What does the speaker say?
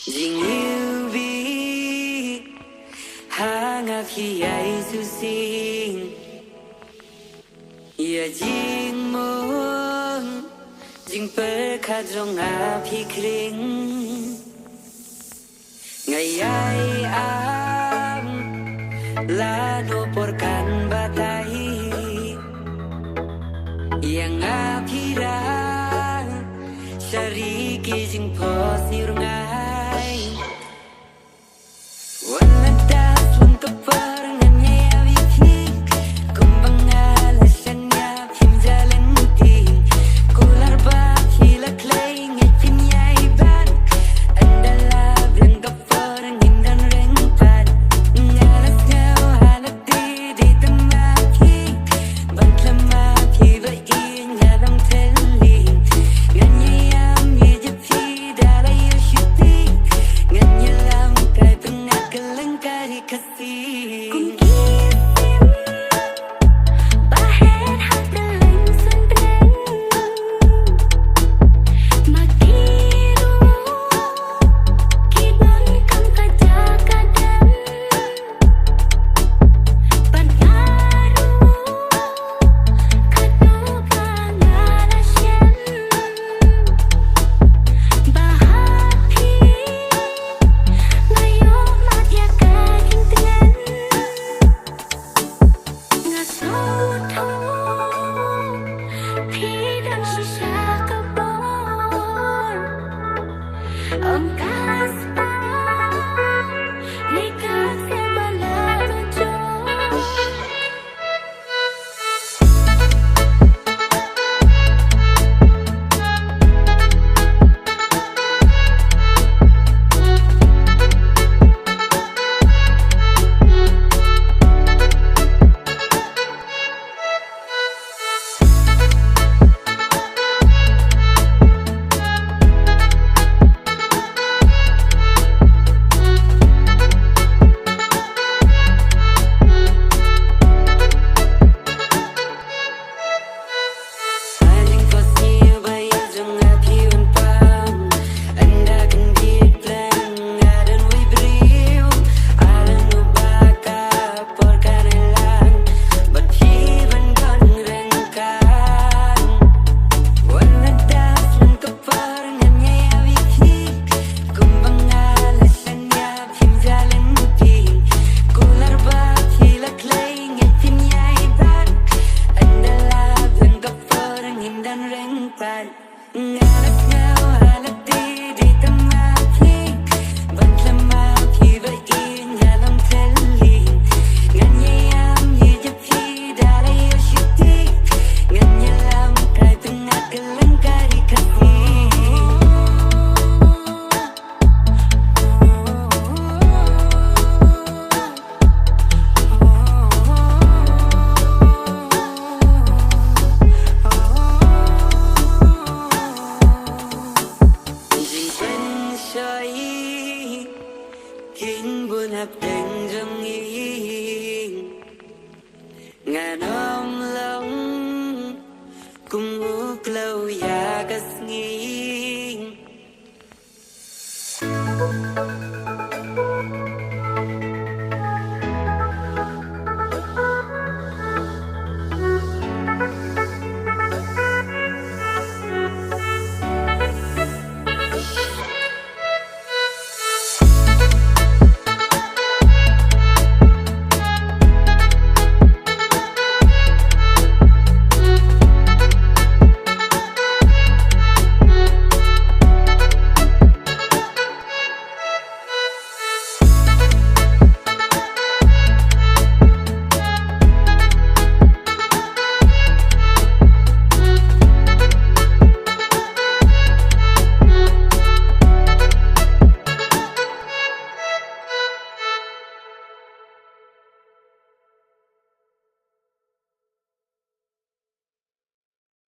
Jingiw Bih hanga khi ai su sinh ya jing mong jing per kha Jong a phi kring ngày ai am la no por kan batai yang a phi ra shari ki jing pos nir ngai wala das lun ka par ngai avi thi kumbang ala shanya phim jalan ti kular ba khi la clay ngai phim yai ban andala blan ka par ngin dan reng pan ngala snau hala ti di tamma khi ban klama phi ba i ngalam telli ngani am ye je phi dara yo shuti ngani lam kai pna kalang kari kasi Kinh buồn hấp đánh trong nghi ngàn ôm lòng cùng ước lâu ya kas nghi